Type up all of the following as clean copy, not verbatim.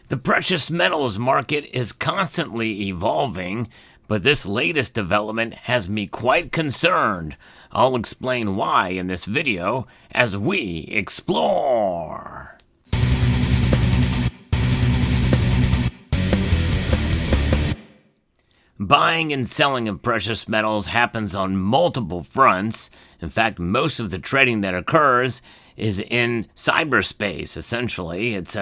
The precious metals market is constantly evolving, but this latest development has me quite concerned. I'll explain why in this video as we explore. Buying and selling of precious metals happens on multiple fronts. In fact, most of the trading that occurs is in cyberspace. Essentially, it's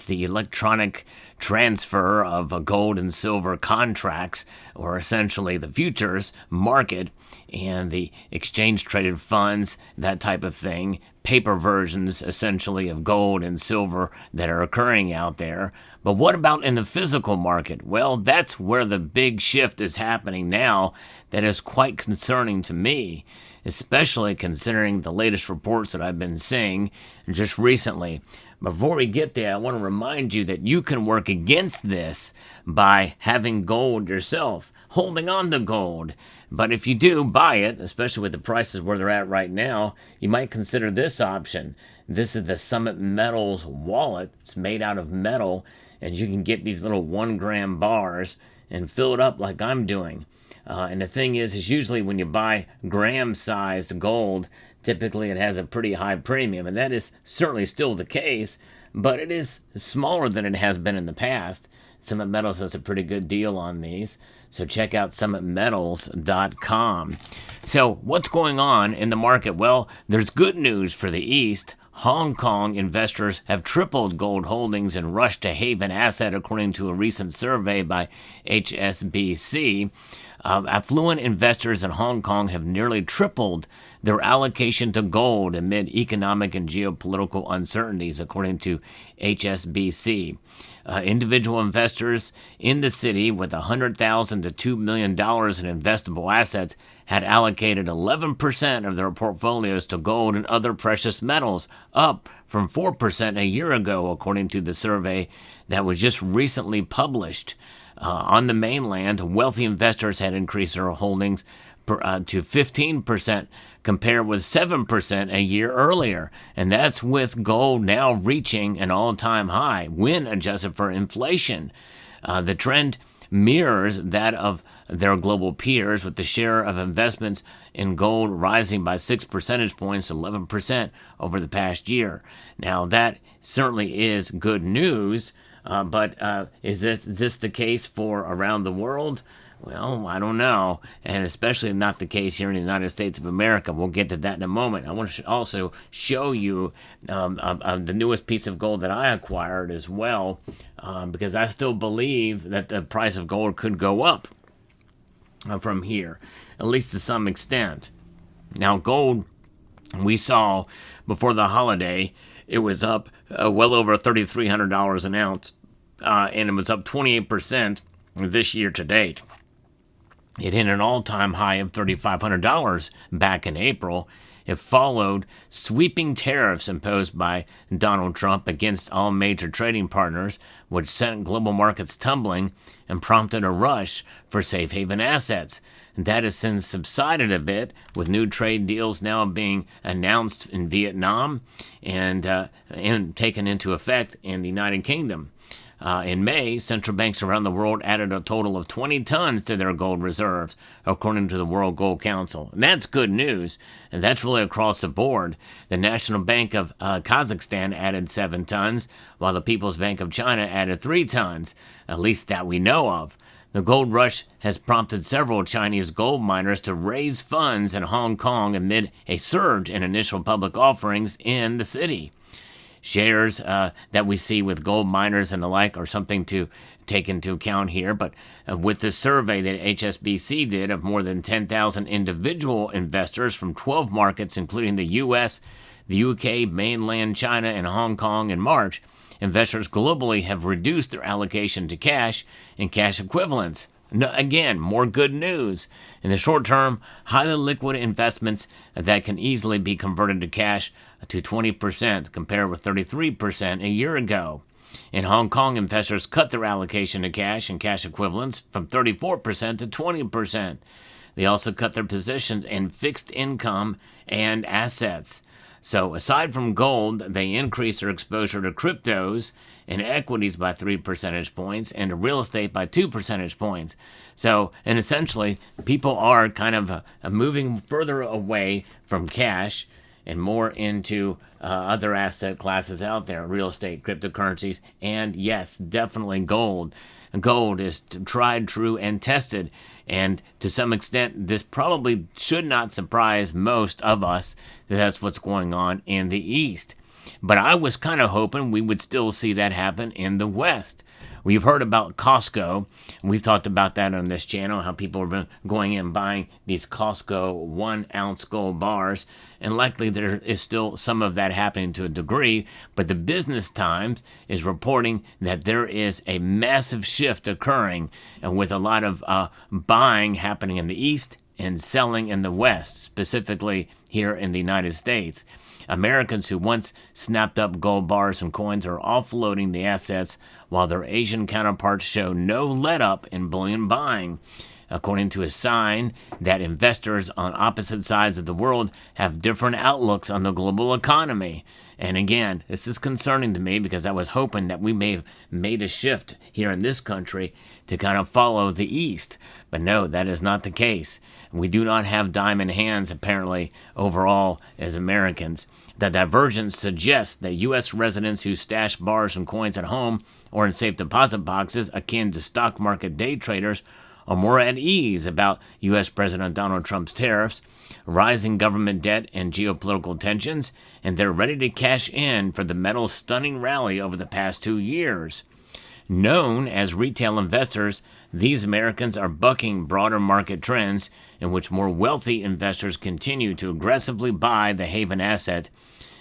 the electronic transfer of gold and silver contracts, or essentially the futures market and the exchange traded funds, that type of thing, paper versions essentially of gold and silver that are occurring out there. But what about in the physical market? Well, that's where the big shift is happening now that is quite concerning to me, especially considering the latest reports that I've been seeing just recently. Before we get there, I want to remind you that you can work against this by having gold yourself, holding on to gold. But if you do buy it, especially with the prices where they're at right now, you might consider this option. This is the Summit Metals wallet. It's made out of metal, and you can get these little 1 gram bars and fill it up like I'm doing. And the thing is usually when you buy gram-sized gold, typically it has a pretty high premium, and that is certainly still the case, but it is smaller than it has been in the past. Summit Metals has a pretty good deal on these, so check out summitmetals.com. So what's going on in the market? Well, there's good news for the East. Hong Kong investors have tripled gold holdings and rushed to haven asset, according to a recent survey by HSBC. Affluent investors in Hong Kong have nearly tripled their allocation to gold amid economic and geopolitical uncertainties, according to HSBC. Individual investors in the city with $100,000 to $2 million in investable assets had allocated 11% of their portfolios to gold and other precious metals, up from 4% a year ago, according to the survey that was just recently published. On the mainland, wealthy investors had increased their holdings to 15%, compared with 7% a year earlier. And that's with gold now reaching an all-time high when adjusted for inflation. The trend mirrors that of their global peers, with the share of investments in gold rising by 6 percentage points to 11% over the past year. Now, that certainly is good news, but is this the case for around the world? Well, I don't know, and especially not the case here in the United States of America. We'll get to that in a moment. I want to also show you the newest piece of gold that I acquired as well, because I still believe that the price of gold could go up from here, at least to some extent. Now, gold, we saw before the holiday, it was up well over $3,300 an ounce, and it was up 28% this year to date. It hit an all-time high of $3,500 back in April. It followed sweeping tariffs imposed by Donald Trump against all major trading partners, which sent global markets tumbling and prompted a rush for safe haven assets. That has since subsided a bit, with new trade deals now being announced in Vietnam and taken into effect in the United Kingdom. In May, central banks around the world added a total of 20 tons to their gold reserves, according to the World Gold Council. And that's good news, and that's really across the board. The National Bank of Kazakhstan added 7 tons, while the People's Bank of China added 3 tons, at least that we know of. The gold rush has prompted several Chinese gold miners to raise funds in Hong Kong amid a surge in initial public offerings in the city. Shares that we see with gold miners and the like are something to take into account here. But with the survey that HSBC did of more than 10,000 individual investors from 12 markets, including the U.S., the UK, mainland China, and Hong Kong in March, investors globally have reduced their allocation to cash and cash equivalents. No, again, more good news. In the short term, highly liquid investments that can easily be converted to cash to 20%, compared with 33% a year ago. In Hong Kong, investors cut their allocation to cash and cash equivalents from 34% to 20%. They also cut their positions in fixed income and assets. So aside from gold, they increase their exposure to cryptos and equities by 3 percentage points and to real estate by 2 percentage points. So, and essentially, people are kind of moving further away from cash and more into other asset classes out there, real estate, cryptocurrencies, and yes, definitely gold. Gold is tried, true, and tested. And to some extent, this probably should not surprise most of us that that's what's going on in the East. But I was kind of hoping we would still see that happen in the West. We've heard about Costco. We've talked about that on this channel, how people have been going in and buying these Costco 1 ounce gold bars. And likely there is still some of that happening to a degree. But the Business Times is reporting that there is a massive shift occurring and with a lot of buying happening in the East and selling in the West, specifically here in the United States. Americans who once snapped up gold bars and coins are offloading the assets while their Asian counterparts show no let-up in bullion buying, according to a sign that investors on opposite sides of the world have different outlooks on the global economy. And again, this is concerning to me because I was hoping that we may have made a shift here in this country to kind of follow the East. But no, that is not the case. We do not have diamond hands, apparently, overall, as Americans. The divergence suggests that U.S. residents who stash bars and coins at home or in safe deposit boxes, akin to stock market day traders, are more at ease about U.S. President Donald Trump's tariffs, rising government debt, and geopolitical tensions, and they're ready to cash in for the metal's stunning rally over the past 2 years. Known as retail investors, these Americans are bucking broader market trends in which more wealthy investors continue to aggressively buy the haven asset,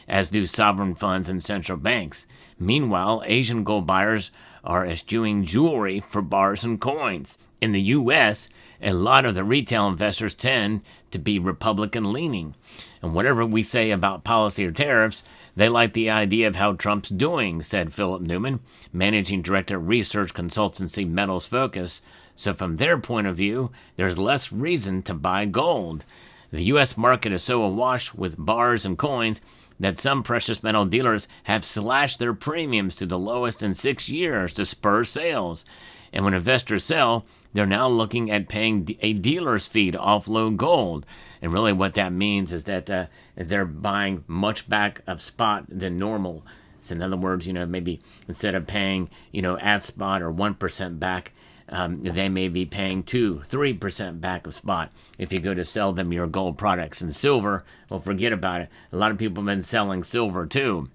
as do sovereign funds and central banks. Meanwhile, Asian gold buyers are eschewing jewelry for bars and coins. In the U.S., a lot of the retail investors tend to be Republican-leaning. And whatever we say about policy or tariffs, they like the idea of how Trump's doing, said Philip Newman, managing director at research consultancy Metals Focus. So from their point of view, there's less reason to buy gold. The U.S. market is so awash with bars and coins that some precious metal dealers have slashed their premiums to the lowest in 6 years to spur sales. And when investors sell, they're now looking at paying a dealer's fee to offload gold. And really what that means is that they're buying much back of spot than normal. So in other words, maybe instead of paying, at spot or 1% back, they may be paying 2-3% back of spot if you go to sell them your gold products. And silver, well, forget about it. A lot of people have been selling silver too.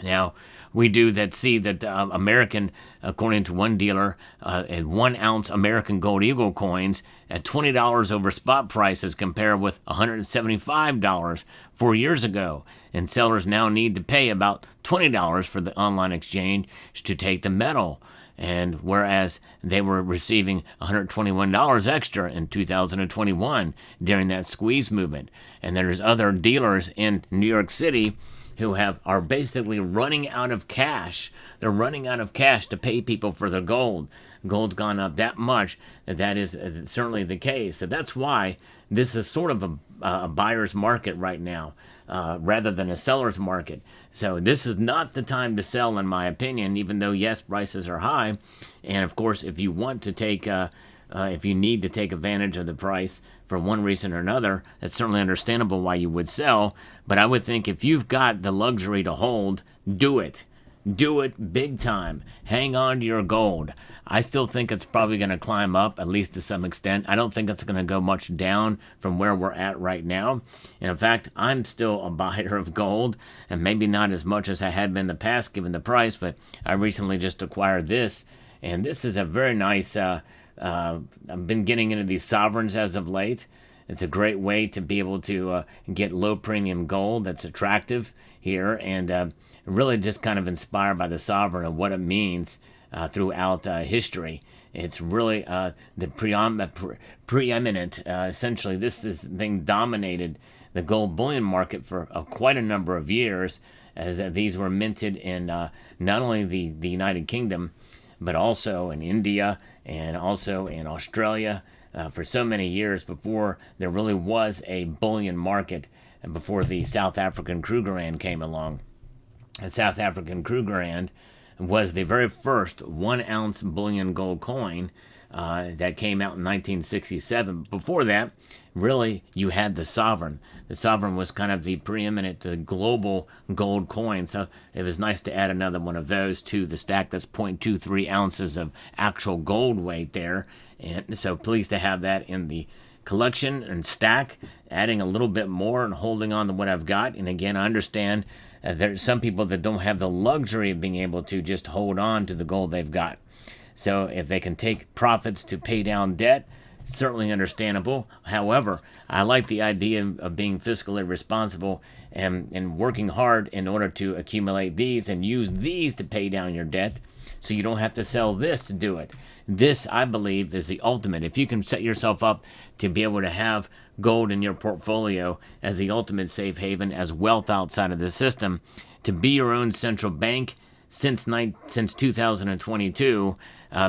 Now, we do see that American, according to one dealer, 1 ounce American Gold Eagle coins at $20 over spot prices compare with $175 4 years ago. And sellers now need to pay about $20 for the online exchange to take the metal. And whereas they were receiving $121 extra in 2021 during that squeeze movement. And there's other dealers in New York City who are basically running out of cash. They're running out of cash to pay people for their gold. Gold's gone up that much. That is certainly the case. So that's why this is sort of a buyer's market right now, rather than a seller's market. So this is not the time to sell, in my opinion, even though, yes, prices are high. And, of course, if you want to take if you need to take advantage of the price for one reason or another, it's certainly understandable why you would sell. But I would think if you've got the luxury to hold, do it. Do it big time. Hang on to your gold. I still think it's probably going to climb up, at least to some extent. I don't think it's going to go much down from where we're at right now. And in fact, I'm still a buyer of gold, and maybe not as much as I had been in the past given the price, but I recently just acquired this. And this is a very nice, I've been getting into these sovereigns as of late. It's a great way to be able to get low premium gold that's attractive here, and really just kind of inspired by the sovereign and what it means throughout history. It's really the preeminent. Essentially, this thing dominated the gold bullion market for quite a number of years, as these were minted in not only the United Kingdom, but also in India and also in Australia for so many years before there really was a bullion market before the South African Krugerrand came along. The South African Krugerrand was the very first 1 ounce bullion gold coin that came out in 1967. Before that, really, you had the sovereign. The sovereign was kind of the preeminent global gold coin, so it was nice to add another one of those to the stack. That's 0.23 ounces of actual gold weight there, and so pleased to have that in the collection and stack, adding a little bit more and holding on to what I've got. And again, I understand there's some people that don't have the luxury of being able to just hold on to the gold they've got. So if they can take profits to pay down debt, certainly understandable. However, I like the idea of being fiscally responsible and working hard in order to accumulate these and use these to pay down your debt, so you don't have to sell this to do it. This, I believe, is the ultimate. If you can set yourself up to be able to have gold in your portfolio as the ultimate safe haven, as wealth outside of the system, to be your own central bank since 2022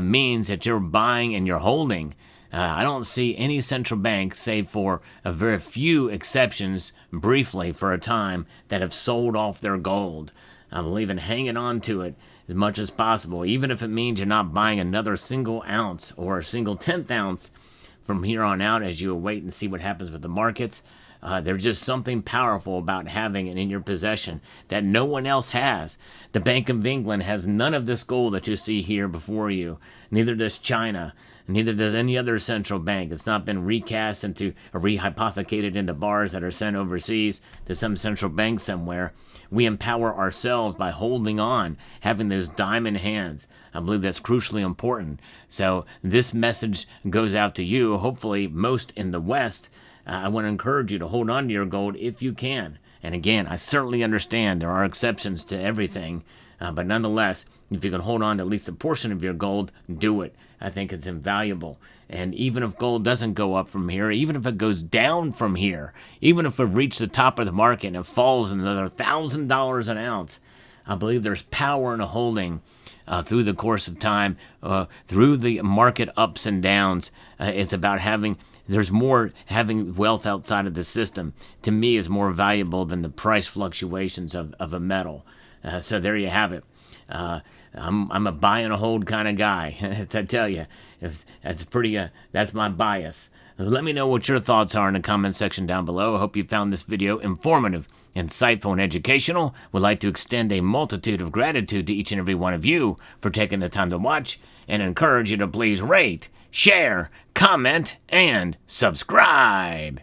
means that you're buying and you're holding. I don't see any central bank, save for a very few exceptions, briefly for a time, that have sold off their gold. I believe in hanging on to it as much as possible, even if it means you're not buying another single ounce or a single 10th ounce from here on out as you await and see what happens with the markets. There's just something powerful about having it in your possession that no one else has. The Bank of England has none of this gold that you see here before you. Neither does China. Neither does any other central bank. It's not been recast into or rehypothecated into bars that are sent overseas to some central bank somewhere. We empower ourselves by holding on, having those diamond hands. I believe that's crucially important. So this message goes out to you, hopefully most in the West. I want to encourage you to hold on to your gold if you can. And again, I certainly understand there are exceptions to everything, but nonetheless, if you can hold on to at least a portion of your gold, do it. I think it's invaluable. And even if gold doesn't go up from here, even if it goes down from here, even if it reaches the top of the market and it falls another $1,000 an ounce, I believe there's power in a holding through the course of time, through the market ups and downs. It's about having wealth outside of the system, to me, is more valuable than the price fluctuations of a metal. So there you have it. I'm a buy and a hold kind of guy. I tell you, if that's my bias. Let me know what your thoughts are in the comment section down below. I hope you found this video informative, insightful, and educational. Would like to extend a multitude of gratitude to each and every one of you for taking the time to watch, and encourage you to please rate, share, comment, and subscribe.